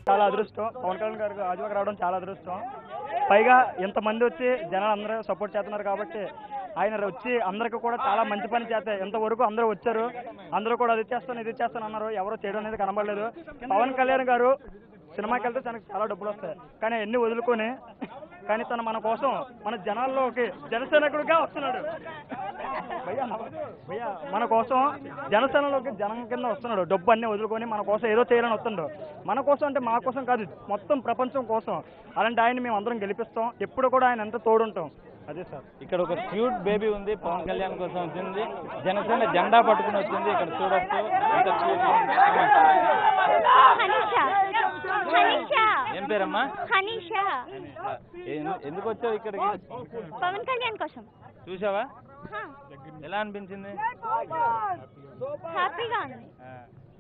చాలా అదృష్టం. పవన్ కళ్యాణ్ గారికి గాజువాక రావడం చాలా అదృష్టం. పైగా ఇంతమంది వచ్చి జనాలు అందరూ సపోర్ట్ చేస్తున్నారు కాబట్టి ఆయన వచ్చి అందరికీ కూడా చాలా మంచి పని చేస్తాయి. ఇంతవరకు అందరూ వచ్చారు, అందరూ కూడా అది చేస్తాను అన్నారు. ఎవరో చేయడం అనేది కనబడలేదు. పవన్ కళ్యాణ్ గారు సినిమాకి వెళ్తే తనకు చాలా డబ్బులు వస్తాయి, కానీ అన్ని వదులుకొని కానీ తను మన కోసం మన జనాల్లోకి జనసేనకుడిగా వస్తున్నాడు. భయ్యా మన కోసం జనసేనలోకి జనం కింద వస్తున్నాడు. డబ్బు అన్నీ వదులుకొని మన కోసం ఏదో చేయాలని వస్తుండడు. మన కోసం అంటే మా కోసం కాదు, మొత్తం ప్రపంచం కోసం. అలాంటి ఆయన మేము అందరం గెలిపిస్తాం. ఎప్పుడు కూడా ఆయన ఎంత తోడుంటాం. అదే సార్. ఇక్కడ ఒక క్యూట్ బేబీ ఉంది, పవన్ కళ్యాణ్ కోసం వచ్చింది. జనసేన జెండా పట్టుకుని వచ్చింది. ఇక్కడ చూడొచ్చు. ఏం పేరమ్మా? హనీషా. ఎందుకు వచ్చావు ఇక్కడికి? పవన్ కళ్యాణ్ కోసం. చూసావా? ఎలా అనిపించింది? హ్యాపీగా ఉంది.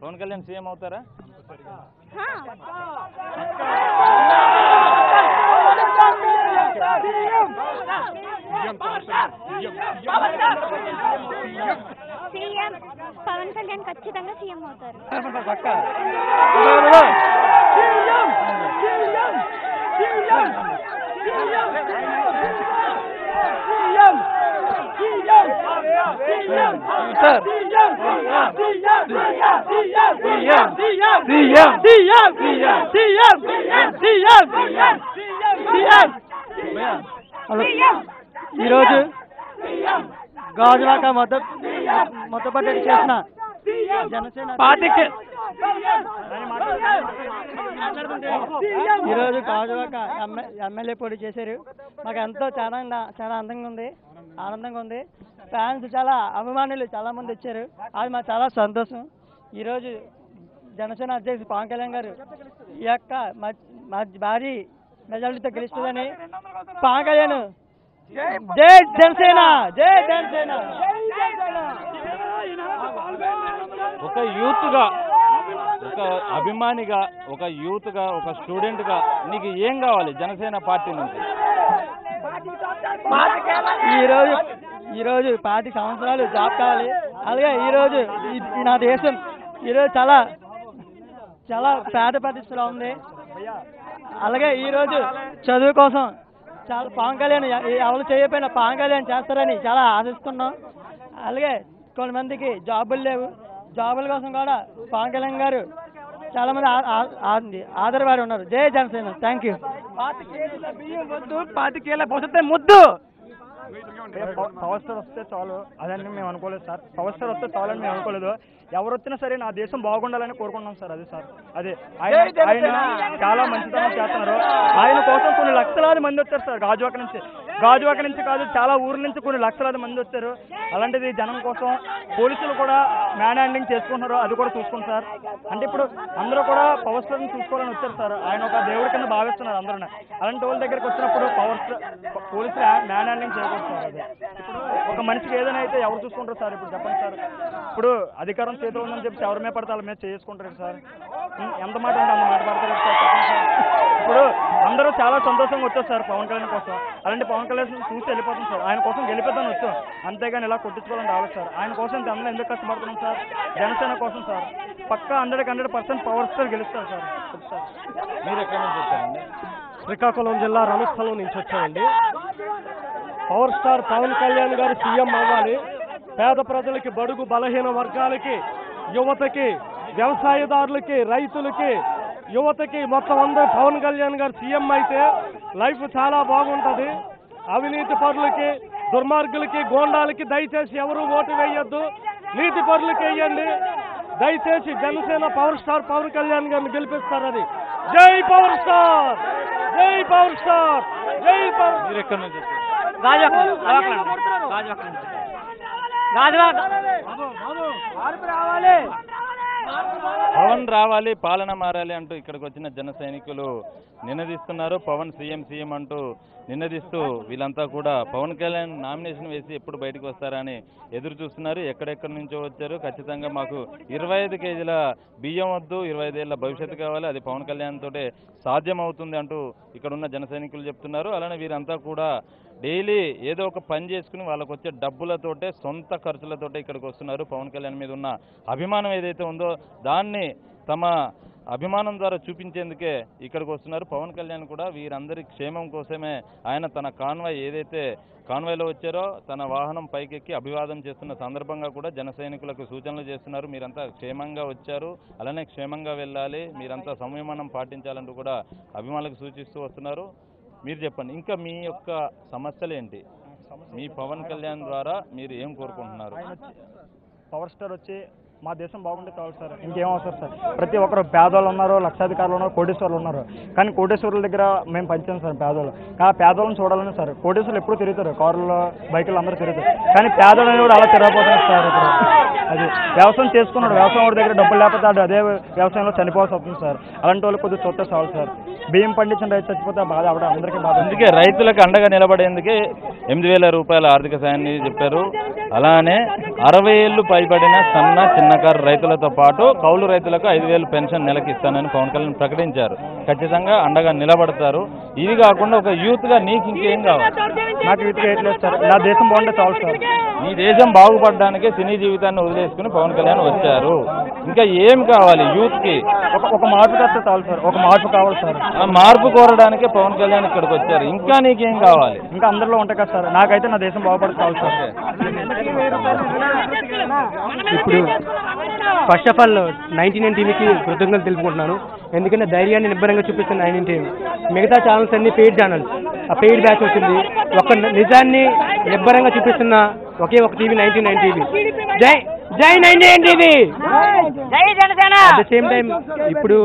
పవన్ కళ్యాణ్ సీఎం అవుతారా? సీఎం పవన్ కళ్యాణ్ ఖచ్చితంగా సీఎం అవుతారు. ఈరోజు గాజువాక మొట్టమొదటి చేసిన జనసేన పార్టీకి ఈరోజు గాజువాక ఎమ్మెల్యే పోటీ చేశారు. మాకు ఎంతో చాలా ఆనందంగా ఉంది. ఫ్యాన్స్ చాలా అభిమానులు చాలా మంది వచ్చారు. అది మాకు చాలా సంతోషం. ఈరోజు జనసేన అధ్యక్షుడు పవన్ కళ్యాణ్ గారు ఈ యొక్క భారీ మెజారిటీతో గెలుస్తుందని పవన్ కళ్యాణ్ జై జనసేన, జై జనసేన. ఒక యూత్గా, ఒక అభిమానిగా, ఒక యూత్గా, ఒక స్టూడెంట్గా నీకు ఏం కావాలి జనసేన పార్టీ నుంచి? ఈరోజు 10 సంవత్సరాలు జాబ్ కావాలి. అలాగే ఈరోజు నా దేశం ఈరోజు చాలా పేద పరిస్థితిలో ఉంది. అలాగే ఈరోజు చదువు కోసం చాలా పవన్ కళ్యాణ్ ఎవరు చేయకపోయినా పవన్ కళ్యాణ్ చేస్తారని చాలా ఆశిస్తున్నాం. అలాగే కొంతమందికి జాబులు లేవు. జాబుల కోసం కూడా పవన్ కళ్యాణ్ గారు చాలా మంది ఆదరవారు ఉన్నారు. జై జనసేన. Thank you. 25 భవిష్యత్తు ముద్దు. పవర్ స్టార్ వస్తే చాలు అదని మేము అనుకోలేదు సార్. పవర్ స్టార్ వస్తే చాలు అని మేము అనుకోలేదు. ఎవరు వచ్చినా సరే నా దేశం బాగుండాలని కోరుకుంటున్నాం సార్. అదే సార్. అదే ఆయన చాలా మంచితనం చేస్తున్నారు. ఆయన కోసం కొన్ని లక్షలాది మంది వచ్చారు సార్. గాజువాక నుంచి కాదు, చాలా ఊర్ల నుంచి కొన్ని లక్షలాది మంది వచ్చారు. అలాంటిది జనం కోసం పోలీసులు కూడా మ్యాన్ హ్యాండ్లింగ్ చేసుకుంటున్నారు. అది కూడా చూసుకుంటారు సార్. అంటే ఇప్పుడు అందరూ కూడా పవర్ స్టార్ని చూసుకోవాలని వచ్చారు సార్. ఆయన ఒక దేవుడి కింద భావిస్తున్నారు అందరూ. అలాంటి వాళ్ళ దగ్గరికి వచ్చినప్పుడు పోలీసులు మ్యాన్ హ్యాండ్లింగ్ చేయకూడదు సార్. అదే ఇప్పుడు ఒక మనిషికి ఏదైనా అయితే ఎవరు చూసుకుంటారు సార్? ఇప్పుడు చెప్పండి సార్. ఇప్పుడు అధికారం చేతిలో ఉందని చెప్పి ఎవరి మీద పడితే వాళ్ళ మీద చేసుకుంటారు సార్. ఎంత మాట అంటే అంత మాట పడతారు సార్. చెప్పండి సార్. ఇప్పుడు అందరూ చాలా సంతోషంగా వచ్చారు సార్ పవన్ కళ్యాణ్ కోసం. అలాంటి పవన్ కళ్యాణ్ చూసి వెళ్ళిపోతుంది సార్. ఆయన కోసం గెలిపిద్దామని వచ్చాం, అంతేగాని ఇలా కొట్టించుకోవాలని రావాలి సార్. ఆయన కోసం అందరూ ఎందుకు కష్టపడుతున్నాం సార్? జనసేన కోసం సార్. పక్కా 100% పవర్ స్టార్ గెలుస్తారు సార్. మీరు ఎక్కడి నుంచి వచ్చారండి? శ్రీకాకుళం జిల్లా రణస్థలం నుంచి వచ్చామండి. పవర్ స్టార్ పవన్ కళ్యాణ్ గారు సీఎం అవ్వాలి. పేద ప్రజలకి, బడుగు బలహీన వర్గాలకి, యువతకి, వ్యవసాయదారులకి, రైతులకి, యువతకి మొత్తం అందరూ పవన్ కళ్యాణ్ గారు సీఎం అయితే లైఫ్ చాలా బాగుంటుంది. అవినీతి పరులకి, దుర్మార్గులకి, గోండాలకి దయచేసి ఎవరు ఓటు వేయొద్దు. నీతి పరులకి వేయండి. దయచేసి జనసేన పవర్ స్టార్ పవన్ కళ్యాణ్ గారిని గెలిపిస్తారని. జై పవర్ స్టార్, జై పవర్ స్టార్, జై పవర్. మీరు ఎక్కడి నుంచి వచ్చారు? పవన్ రావాలి, పాలన మారాలి అంటూ ఇక్కడికి వచ్చిన జన సైనికులు నినదిస్తున్నారు. పవన్ సీఎం అంటూ నినదిస్తూ వీళ్ళంతా కూడా పవన్ కళ్యాణ్ నామినేషన్ వేసి ఎప్పుడు బయటకు వస్తారా అని ఎదురు చూస్తున్నారు. ఎక్కడెక్కడి నుంచో వచ్చారు. ఖచ్చితంగా మాకు 25 కేజీల బియ్యం వద్దు, 25 ఏళ్ల భవిష్యత్తు కావాలి, అది పవన్ కళ్యాణ్ తోటే సాధ్యం అవుతుంది అంటూ ఇక్కడ ఉన్న జన సైనికులు చెప్తున్నారు. అలానే వీరంతా కూడా డైలీ ఏదో ఒక పని చేసుకుని వాళ్ళకు వచ్చే డబ్బులతోటే, సొంత ఖర్చులతోటే ఇక్కడికి వస్తున్నారు. పవన్ కళ్యాణ్ మీద ఉన్న అభిమానం ఏదైతే ఉందో దాన్ని తమ అభిమానం ద్వారా చూపించేందుకే ఇక్కడికి వస్తున్నారు. పవన్ కళ్యాణ్ కూడా వీరందరి క్షేమం కోసమే ఆయన తన కాన్వాయ్ ఏదైతే కాన్వాయ్లో వచ్చారో తన వాహనం పైకెక్కి అభివాదం చేస్తున్న సందర్భంగా కూడా జన సైనికులకు సూచనలు చేస్తున్నారు. మీరంతా క్షేమంగా వచ్చారు, అలానే క్షేమంగా వెళ్ళాలి, మీరంతా సంయమనం పాటించాలంటూ కూడా అభిమానులకు సూచిస్తూ వస్తున్నారు. మీరు చెప్పండి, ఇంకా మీ యొక్క సమస్యలు ఏంటి? మీ పవన్ కళ్యాణ్ ద్వారా మీరు ఏం కోరుకుంటున్నారు? పవర్ స్టార్ వచ్చి మా దేశం బాగుంటే చాలు సార్, ఇంకేం అవసరం సార్. ప్రతి ఒక్కరు పేదవాళ్ళు ఉన్నారు, లక్షాధికారులు ఉన్నారు, కోటేశ్వర్లు ఉన్నారు. కానీ కోటేశ్వరుల దగ్గర మేము పంచాం సార్ పేదవాళ్ళు. ఆ పేదవాళ్ళని చూడాలని సార్. కోటేశ్వర్లు ఎప్పుడు తిరుగుతారు, కారులో బైకులు అందరూ తిరుగుతారు, కానీ పేదవాళ్ళు కూడా అలా తిరగబోతున్నారు సార్. ఇప్పుడు అది వ్యవసాయం చేసుకున్నాడు, వ్యవసాయం వాడి దగ్గర డబ్బులు లేకపోతే అదే వ్యవసాయంలో చనిపోవాల్సి వస్తుంది సార్. అలాంటి వాళ్ళు కొద్దిగా చూస్తే చాలు సార్. బియ్యం పండించిన రైతు చచ్చిపోతే బాధ ఆవిడ అందరికీ బాధ. అందుకే రైతులకు అండగా నిలబడేందుకే 8,000 రూపాయల ఆర్థిక సాయాన్ని చెప్పారు. అలానే 60 ఏళ్లు పైబడిన సన్న చిన్నకారు రైతులతో పాటు కౌలు రైతులకు 5,000 పెన్షన్ నెలకి ఇస్తానని పవన్ కళ్యాణ్ ప్రకటించారు. ఖచ్చితంగా అండగా నిలబడతారు. ఇది కాకుండా ఒక యూత్గా నీకు ఇంకేం కావాలి? నాకు యూత్గా వేయట్లేదు సార్, నా దేశం బాగుంటే చాలు సార్. నీ దేశం బాగుపడడానికే సినీ జీవితాన్ని వదిలేసుకుని పవన్ కళ్యాణ్ వచ్చారు. ఇంకా ఏం కావాలి యూత్కి? ఒక మార్పు వస్తే చాలు సార్, ఒక మార్పు కావాలి సార్. ఆ మార్పు కోరడానికే పవన్ కళ్యాణ్ ఇక్కడికి వచ్చారు. ఇంకా నీకేం కావాలి? ఇంకా అందరిలో ఉంటాయి కదా సార్. నాకైతే నా దేశం బాగుపడితే చాలు సార్. ఇప్పుడు ఫస్ట్ ఆఫ్ ఆల్ 99 టీవీకి కృతజ్ఞతలు తెలుపుకుంటున్నాను. ఎందుకంటే ధైర్యాన్ని నిబ్బరంగా చూపిస్తున్న 99 టీవీ. మిగతా ఛానల్స్ అన్ని పెయిడ్ ఛానల్స్, ఆ పెయిడ్ బ్యాచ్ వచ్చింది. ఒక నిజాన్ని నిబ్బరంగా చూపిస్తున్న ఒకే ఒక టీవీ 99 టీవీ. జై జై 99 TV. At the same time ఇప్పుడు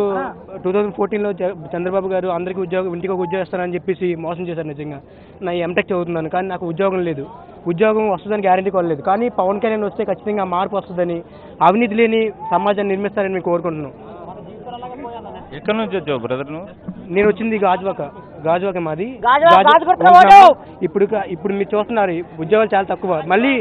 2014లో చంద్రబాబు గారు అందరికీ ఇంటికి ఒక ఉద్యోగం ఇస్తారని చెప్పేసి మోసం చేశారు. నిజంగా నా ఎంటెక్ చదువుతున్నాను, కానీ నాకు ఉద్యోగం లేదు. ఉద్యోగం వస్తుందని గ్యారంటీ కొనలేదు. కానీ పవన్ కళ్యాణ్ వస్తే ఖచ్చితంగా మార్పు వస్తుందని, అవినీతి లేని సమాజాన్ని నిర్మిస్తారని మేము కోరుకుంటున్నాం. ఎక్కడి నుంచి వచ్చావు బ్రదర్ నువ్వు? నేను వచ్చింది గాజువాక మాది. ఇప్పుడు మీరు చూస్తున్నారు ఉద్యోగాలు చాలా తక్కువ. మళ్ళీ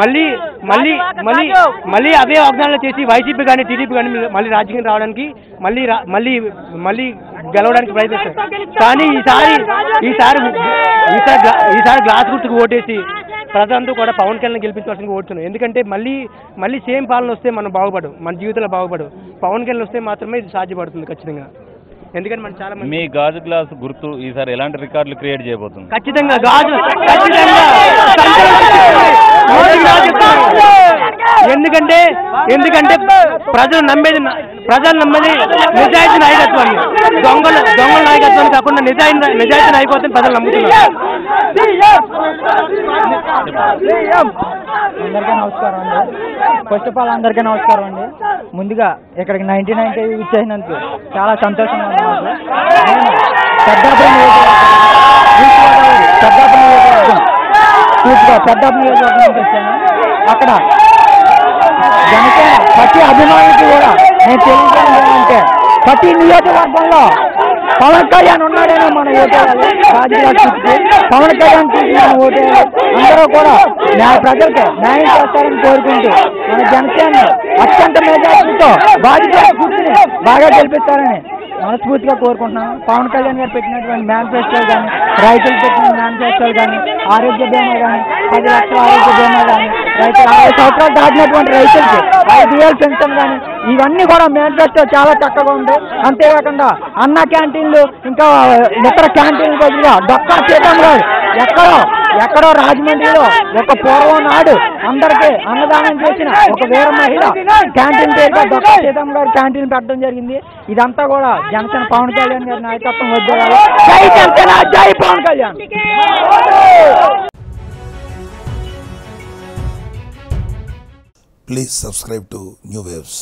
మళ్ళీ మళ్ళీ మళ్ళీ మళ్ళీ అదే వాగ్దానాలు చేసి వైసీపీ కానీ టీడీపీ కానీ మళ్ళీ రాజకీయం రావడానికి మళ్ళీ మళ్ళీ మళ్ళీ గెలవడానికి ప్రయత్నిస్తారు. కానీ ఈసారి గ్లాస్ గుర్తుకు ఓటేసి ప్రజలంతా కూడా పవన్ కళ్యాణ్ గెలిపించవలసింది ఓడుతున్నాం. ఎందుకంటే మళ్ళీ సేమ్ పాలన వస్తే మనం బాగుపడం, మన జీవితంలో బాగుపడం. పవన్ కళ్యాణ్ వస్తే మాత్రమే ఇది సాధ్యపడుతుంది ఖచ్చితంగా. ఎందుకంటే మనం చాలా మీ గాజు గ్లాస్ గుర్తు ఈసారి ఎలాంటి రికార్డులు క్రియేట్ చేయబోతుంది? ఖచ్చితంగా గాజు, ఎందుకంటే ప్రజలు నమ్మేది నిజాయితీ నాయకత్వాన్ని, దొంగల నాయకత్వాన్ని కాకుండా నిజాయితీ నాయకత్వాన్ని ప్రజలు నమ్ముతున్నారు. అందరికీ నమస్కారం అండి. ఫస్ట్ ఆఫ్ ఆల్ అందరికీ నమస్కారం అండి. ముందుగా ఇక్కడికి 99 టీవీ ఇచ్చేసినందుకు చాలా సంతోషంగా ఉంది మాకు. నేను పెద్దాపురం నియోజకవర్గం నుంచి వచ్చాను. అక్కడ జనసేన ప్రతి అభిమానికి కూడా నేను తెలియజేయడం ఏంటంటే, ప్రతి నియోజకవర్గంలో పవన్ కళ్యాణ్ ఉన్నాడని మనం ఓటేయాలి. రాజకీయ పవన్ కళ్యాణ్ చూసి మనం ఓటేయాలి. అందరూ కూడా ప్రజలకు న్యాయం చేస్తారని కోరుకుంటూ మన జనసేన అత్యంత మెజార్టీతో బాగా గెలిపిస్తారని మనస్ఫూర్తిగా కోరుకుంటున్నాను. పవన్ కళ్యాణ్ గారు పెట్టినటువంటి మేనిఫెస్టోలు కానీ, రైతులు పెట్టిన మేనిఫెస్టోలు కానీ, ఆరోగ్య బీమా కానీ, 10 లక్షల ఆరోగ్య బీమా కానీ, రైతులు 60 సంవత్సరాలు దాటినటువంటి రైతులకి 5,000 పెన్షన్ కానీ, ఇవన్నీ కూడా మేనిఫెస్టో చాలా చక్కగా ఉంది. అంతేకాకుండా అన్న క్యాంటీన్లు, ఇంకా ఇతర క్యాంటీన్ల బదులుగా డొక్కా సీతమ్మ గారు ఎక్కడో రాజమండ్రిలో ఒక పూర్వం నాడు అందరికీ అన్నదానం చేసిన ఒక వీర మహిళ క్యాంటీన్ పేరుగా డొక్కా సీతమ్మ గారు క్యాంటీన్ పెట్టడం జరిగింది. ఇదంతా కూడా జనసేన పవన్ కళ్యాణ్ గారి నాయకత్వం ఉద్యోగాలు. జై జనసేన, జై Pawan Kalyan. Please subscribe to New Waves.